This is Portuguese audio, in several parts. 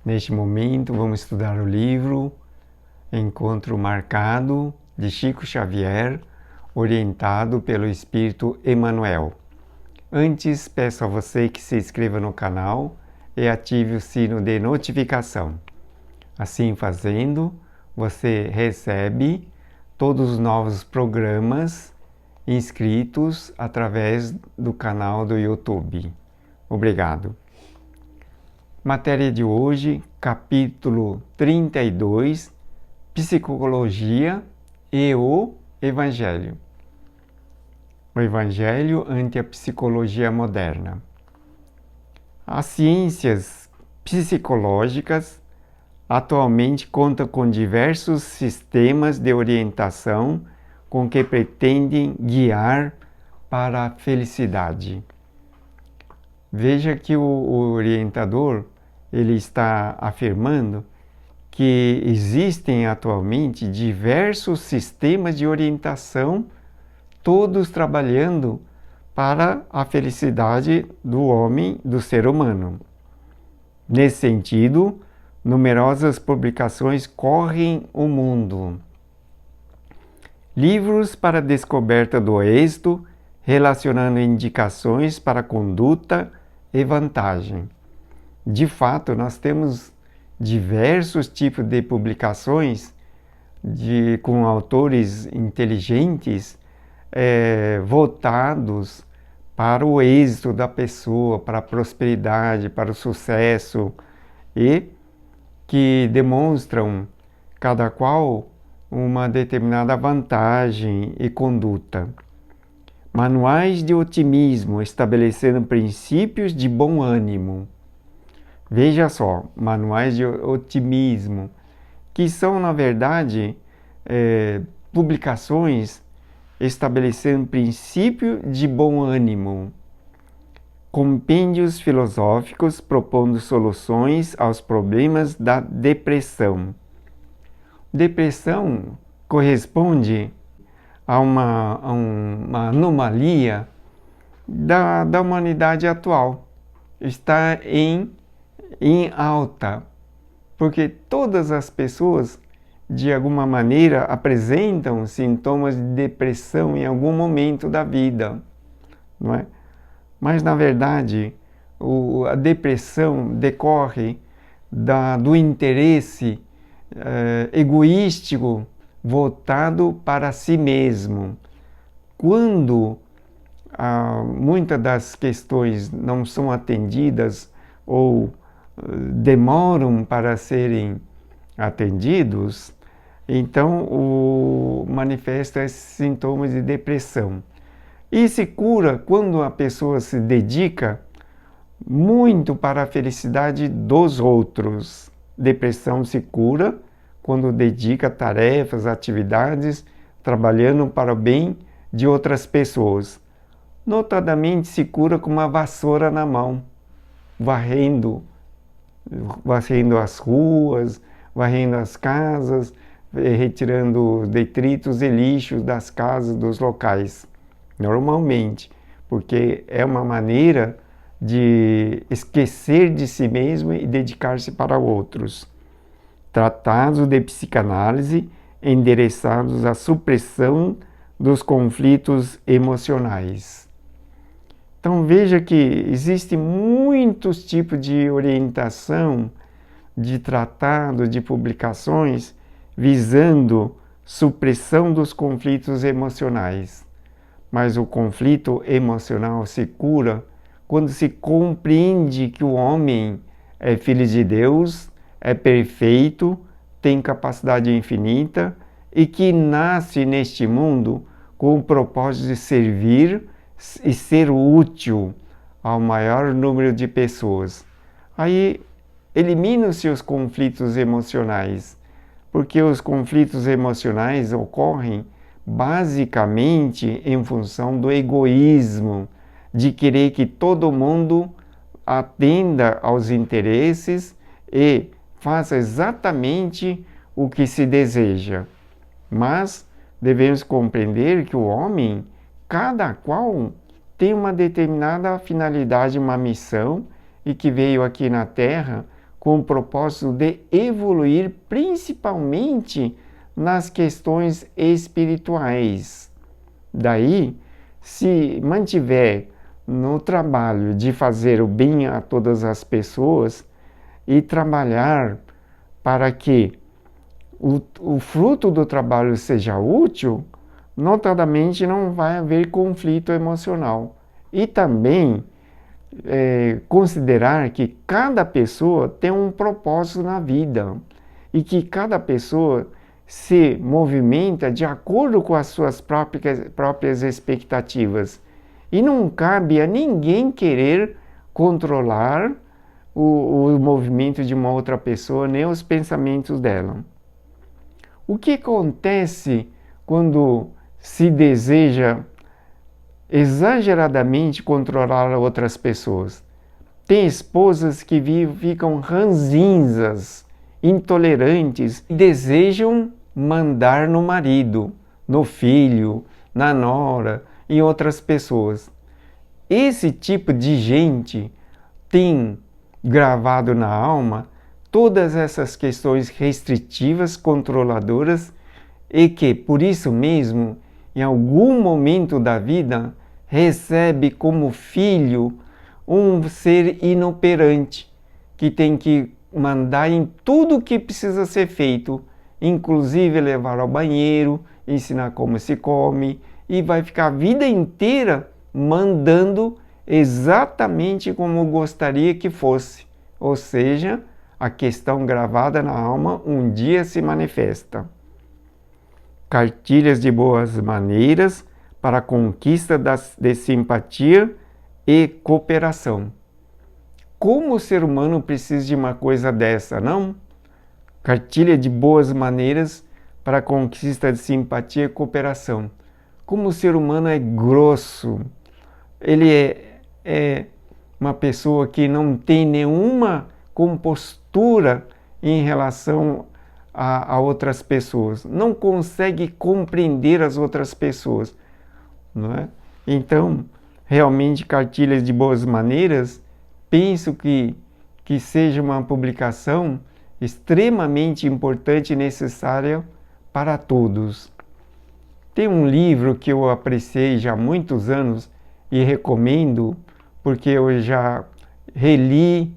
Neste momento, vamos estudar o livro Encontro Marcado, de Chico Xavier, orientado pelo Espírito Emmanuel. Antes, peço a você que se inscreva no canal e ative o sino de notificação. Assim fazendo, você recebe todos os novos programas inscritos através do canal do YouTube. Obrigado. Matéria de hoje, capítulo 32, Psicologia e o Evangelho. O Evangelho ante a psicologia moderna. As ciências psicológicas atualmente contam com diversos sistemas de orientação com que pretendem guiar para a felicidade. Veja que o orientador ele está afirmando que existem atualmente diversos sistemas de orientação, todos trabalhando para a felicidade do homem, do ser humano. Nesse sentido, numerosas publicações correm o mundo. Livros para a descoberta do êxito, relacionando indicações para conduta e vantagem. De fato, nós temos diversos tipos de publicações com autores inteligentes voltados para o êxito da pessoa, para a prosperidade, para o sucesso e que demonstram cada qual uma determinada vantagem e conduta. Manuais de otimismo estabelecendo princípios de bom ânimo. Veja só, manuais de otimismo, que são, na verdade, publicações estabelecendo princípio de bom ânimo. Compêndios filosóficos propondo soluções aos problemas da depressão. Depressão corresponde a uma anomalia da humanidade atual. Está em alta, porque todas as pessoas, de alguma maneira, apresentam sintomas de depressão em algum momento da vida, não é? Mas, na verdade, a depressão decorre do interesse egoístico voltado para si mesmo. Quando muitas das questões não são atendidas ou demoram para serem atendidos, então manifesta esses sintomas de depressão. E se cura quando a pessoa se dedica muito para a felicidade dos outros. Depressão se cura quando dedica tarefas, atividades, trabalhando para o bem de outras pessoas. Notadamente se cura com uma vassoura na mão, varrendo as ruas, varrendo as casas, retirando detritos e lixos das casas, dos locais. Normalmente, porque é uma maneira de esquecer de si mesmo e dedicar-se para outros. Tratados de psicanálise endereçados à supressão dos conflitos emocionais. Então veja que existem muitos tipos de orientação, de tratado, de publicações visando supressão dos conflitos emocionais. Mas o conflito emocional se cura quando se compreende que o homem é filho de Deus, é perfeito, tem capacidade infinita e que nasce neste mundo com o propósito de servir e ser útil ao maior número de pessoas. Aí eliminam-se os conflitos emocionais, porque os conflitos emocionais ocorrem basicamente em função do egoísmo, de querer que todo mundo atenda aos interesses e faça exatamente o que se deseja. Mas devemos compreender que o homem, cada qual tem uma determinada finalidade, uma missão, e que veio aqui na Terra com o propósito de evoluir principalmente nas questões espirituais. Daí, se mantiver no trabalho de fazer o bem a todas as pessoas e trabalhar para que o fruto do trabalho seja útil, notadamente não vai haver conflito emocional. E também considerar que cada pessoa tem um propósito na vida e que cada pessoa se movimenta de acordo com as suas próprias expectativas. E não cabe a ninguém querer controlar o movimento de uma outra pessoa, nem os pensamentos dela. O que acontece quando se deseja exageradamente controlar outras pessoas? Tem esposas que ficam ranzinzas, intolerantes e desejam mandar no marido, no filho, na nora e outras pessoas. Esse tipo de gente tem gravado na alma todas essas questões restritivas, controladoras, e que, por isso mesmo, em algum momento da vida, recebe como filho um ser inoperante, que tem que mandar em tudo o que precisa ser feito, inclusive levar ao banheiro, ensinar como se come, e vai ficar a vida inteira mandando exatamente como gostaria que fosse. Ou seja, a questão gravada na alma um dia se manifesta. Cartilhas de boas maneiras para a conquista de simpatia e cooperação. Como o ser humano precisa de uma coisa dessa, não? Cartilha de boas maneiras para a conquista de simpatia e cooperação. Como o ser humano é grosso, ele é uma pessoa que não tem nenhuma compostura em relação a outras pessoas, não consegue compreender as outras pessoas, não é? Então, realmente, Cartilhas de Boas Maneiras, penso que seja uma publicação extremamente importante e necessária para todos. Tem um livro que eu apreciei já há muitos anos e recomendo, porque eu já reli,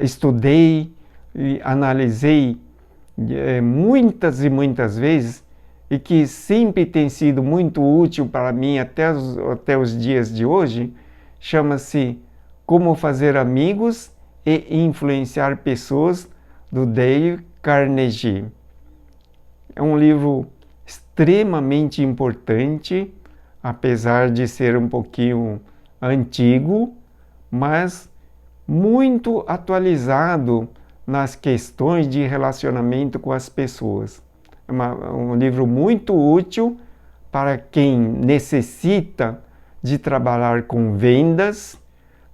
estudei e analisei muitas e muitas vezes, e que sempre tem sido muito útil para mim até os dias de hoje, chama-se Como Fazer Amigos e Influenciar Pessoas, do Dale Carnegie. É um livro extremamente importante, apesar de ser um pouquinho antigo, mas muito atualizado nas questões de relacionamento com as pessoas. É um livro muito útil para quem necessita de trabalhar com vendas,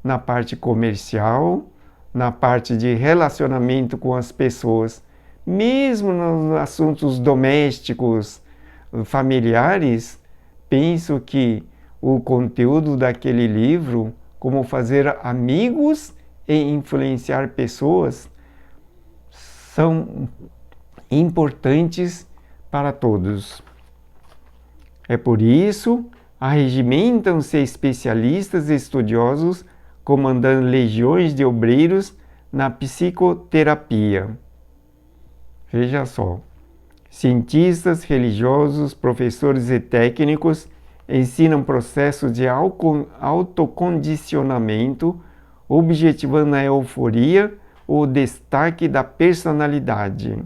na parte comercial, na parte de relacionamento com as pessoas, mesmo nos assuntos domésticos, familiares. Penso que o conteúdo daquele livro, Como Fazer Amigos e Influenciar Pessoas, são importantes para todos. É por isso, arregimentam-se especialistas e estudiosos comandando legiões de obreiros na psicoterapia. Veja só, cientistas, religiosos, professores e técnicos ensinam processos de autocondicionamento, objetivando a euforia ou destaque da personalidade.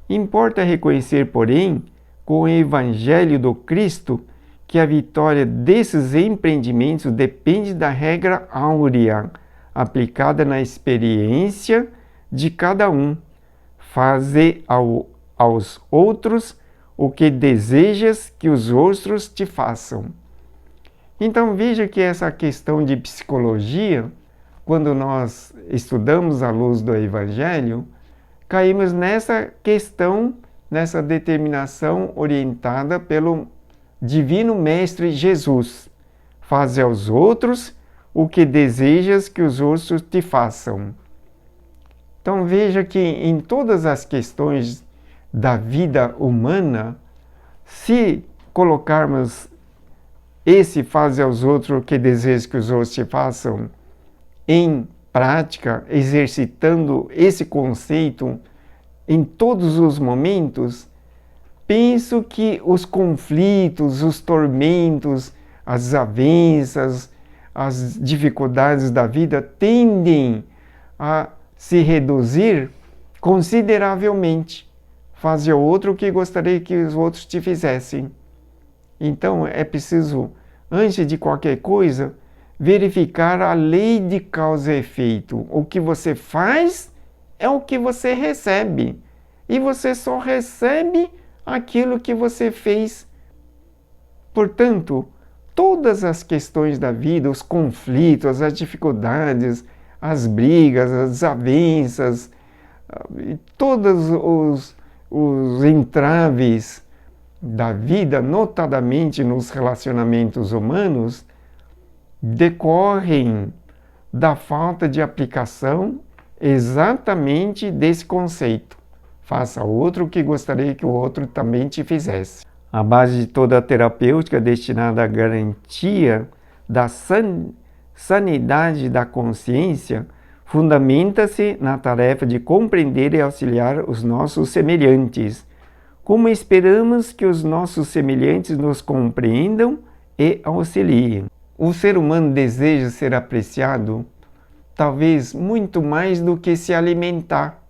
Importa reconhecer, porém, com o Evangelho do Cristo, que a vitória desses empreendimentos depende da regra áurea, aplicada na experiência de cada um. Faze aos outros o que desejas que os outros te façam. Então veja que essa questão de psicologia, quando nós estudamos à luz do Evangelho, caímos nessa questão, nessa determinação orientada pelo Divino Mestre Jesus. Faze aos outros o que desejas que os outros te façam. Então veja que em todas as questões da vida humana, se colocarmos esse faz aos outros o que deseja que os outros te façam em prática, exercitando esse conceito em todos os momentos, penso que os conflitos, os tormentos, as desavenças, as dificuldades da vida tendem a se reduzir consideravelmente. Faze ao outro o que gostaria que os outros te fizessem. Então é preciso, antes de qualquer coisa, verificar a lei de causa e efeito. O que você faz é o que você recebe. E você só recebe aquilo que você fez. Portanto, todas as questões da vida, os conflitos, as dificuldades, as brigas, as desavenças, todos os entraves da vida, notadamente nos relacionamentos humanos, decorrem da falta de aplicação exatamente desse conceito. Faça ao outro o que gostaria que o outro também te fizesse. A base de toda a terapêutica destinada à garantia da sanidade da consciência fundamenta-se na tarefa de compreender e auxiliar os nossos semelhantes, como esperamos que os nossos semelhantes nos compreendam e auxiliem. O ser humano deseja ser apreciado, talvez muito mais do que se alimentar.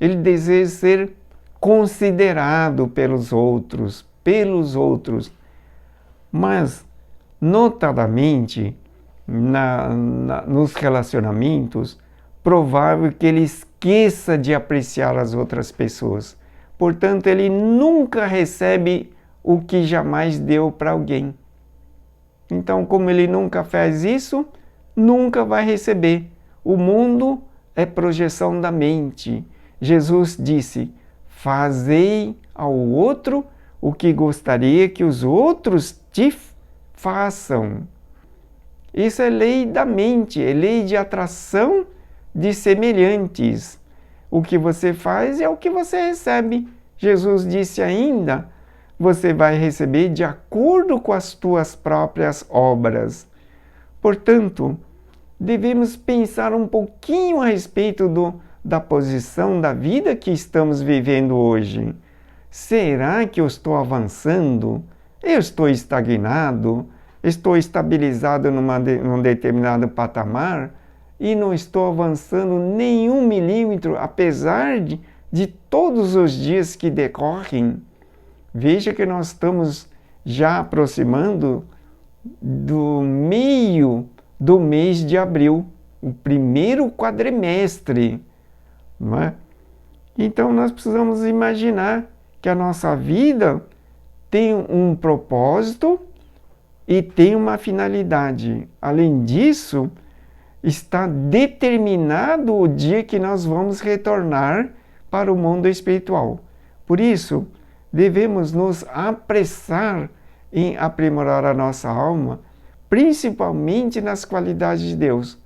Ele deseja ser considerado pelos outros, mas notadamente nos relacionamentos, provável que ele esqueça de apreciar as outras pessoas. Portanto, ele nunca recebe o que jamais deu para alguém. Então, como ele nunca faz isso, nunca vai receber. O mundo é projeção da mente. Jesus disse: fazei ao outro o que gostaria que os outros te façam. Isso é lei da mente, é lei de atração de semelhantes. O que você faz é o que você recebe. Jesus disse ainda: você vai receber de acordo com as tuas próprias obras. Portanto, devemos pensar um pouquinho a respeito da posição da vida que estamos vivendo hoje. Será que eu estou avançando? Eu estou estagnado? Estou estabilizado num determinado patamar e não estou avançando nenhum milímetro, apesar de todos os dias que decorrem? Veja que nós estamos já aproximando do meio do mês de abril, o primeiro quadrimestre, não é? Então nós precisamos imaginar que a nossa vida tem um propósito e tem uma finalidade. Além disso, está determinado o dia que nós vamos retornar para o mundo espiritual. Por isso, devemos nos apressar em aprimorar a nossa alma, principalmente nas qualidades de Deus,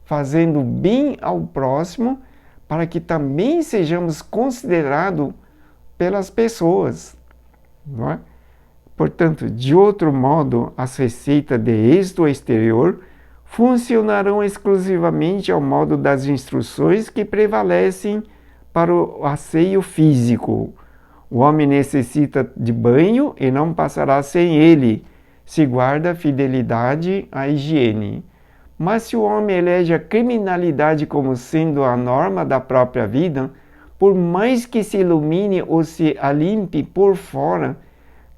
fazendo bem ao próximo, para que também sejamos considerados pelas pessoas, não é? Portanto, de outro modo, as receitas de êxito exterior funcionarão exclusivamente ao modo das instruções que prevalecem para o asseio físico. O homem necessita de banho e não passará sem ele, se guarda fidelidade à higiene. Mas se o homem elege a criminalidade como sendo a norma da própria vida, por mais que se ilumine ou se alimpe por fora,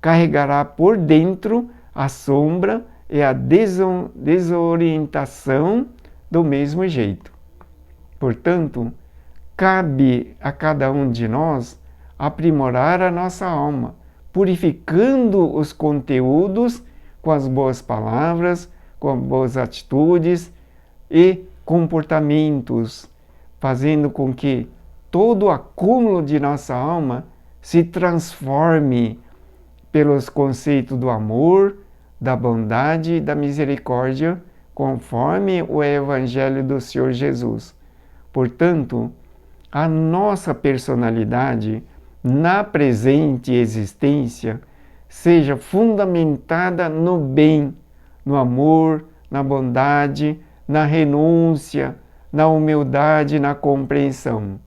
carregará por dentro a sombra e a desorientação do mesmo jeito. Portanto, cabe a cada um de nós aprimorar a nossa alma, purificando os conteúdos com as boas palavras, com as boas atitudes e comportamentos, fazendo com que todo o acúmulo de nossa alma se transforme pelos conceitos do amor, da bondade e da misericórdia, conforme o Evangelho do Senhor Jesus. Portanto, a nossa personalidade na presente existência seja fundamentada no bem, no amor, na bondade, na renúncia, na humildade, na compreensão.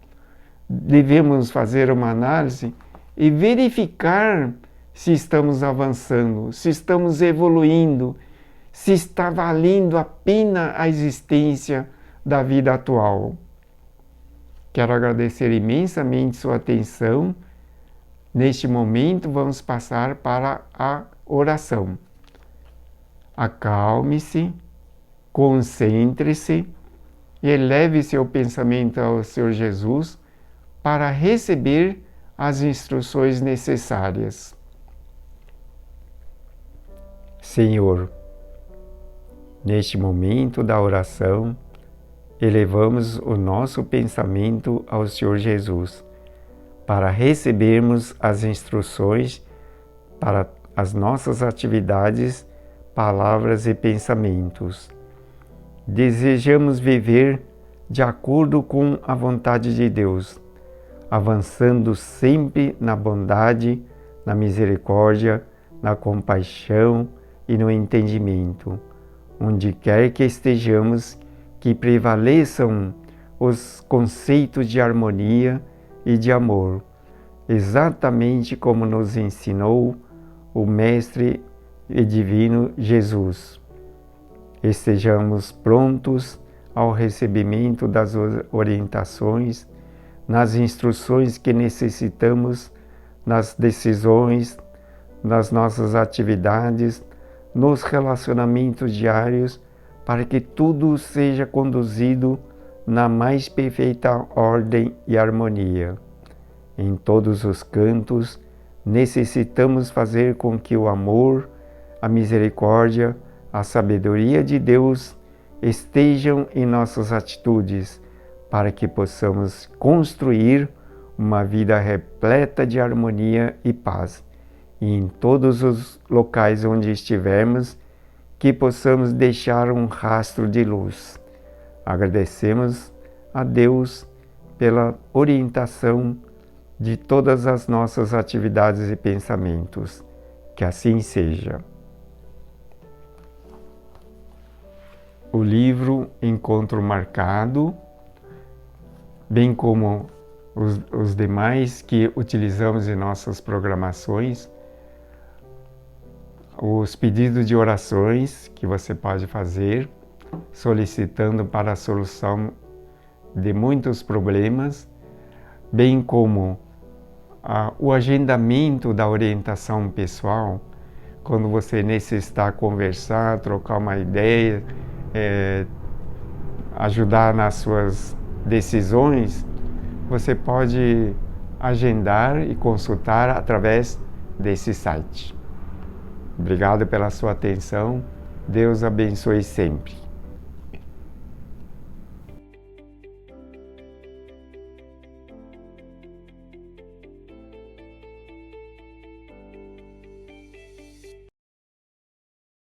Devemos fazer uma análise e verificar se estamos avançando, se estamos evoluindo, se está valendo a pena a existência da vida atual. Quero agradecer imensamente sua atenção. Neste momento, vamos passar para a oração. Acalme-se, concentre-se e eleve seu pensamento ao Senhor Jesus para receber as instruções necessárias. Senhor, neste momento da oração, elevamos o nosso pensamento ao Senhor Jesus, para recebermos as instruções para as nossas atividades, palavras e pensamentos. Desejamos viver de acordo com a vontade de Deus, avançando sempre na bondade, na misericórdia, na compaixão e no entendimento. Onde quer que estejamos, que prevaleçam os conceitos de harmonia e de amor, exatamente como nos ensinou o Mestre e Divino Jesus. Estejamos prontos ao recebimento das orientações, nas instruções que necessitamos, nas decisões, nas nossas atividades, nos relacionamentos diários, para que tudo seja conduzido na mais perfeita ordem e harmonia. Em todos os cantos, necessitamos fazer com que o amor, a misericórdia, a sabedoria de Deus estejam em nossas atitudes, para que possamos construir uma vida repleta de harmonia e paz. E em todos os locais onde estivermos, que possamos deixar um rastro de luz. Agradecemos a Deus pela orientação de todas as nossas atividades e pensamentos. Que assim seja. O livro Encontro Marcado, bem como os demais que utilizamos em nossas programações, os pedidos de orações que você pode fazer, solicitando para a solução de muitos problemas, bem como o agendamento da orientação pessoal, quando você necessitar conversar, trocar uma ideia, ajudar nas suas decisões, você pode agendar e consultar através desse site. Obrigado pela sua atenção. Deus abençoe sempre.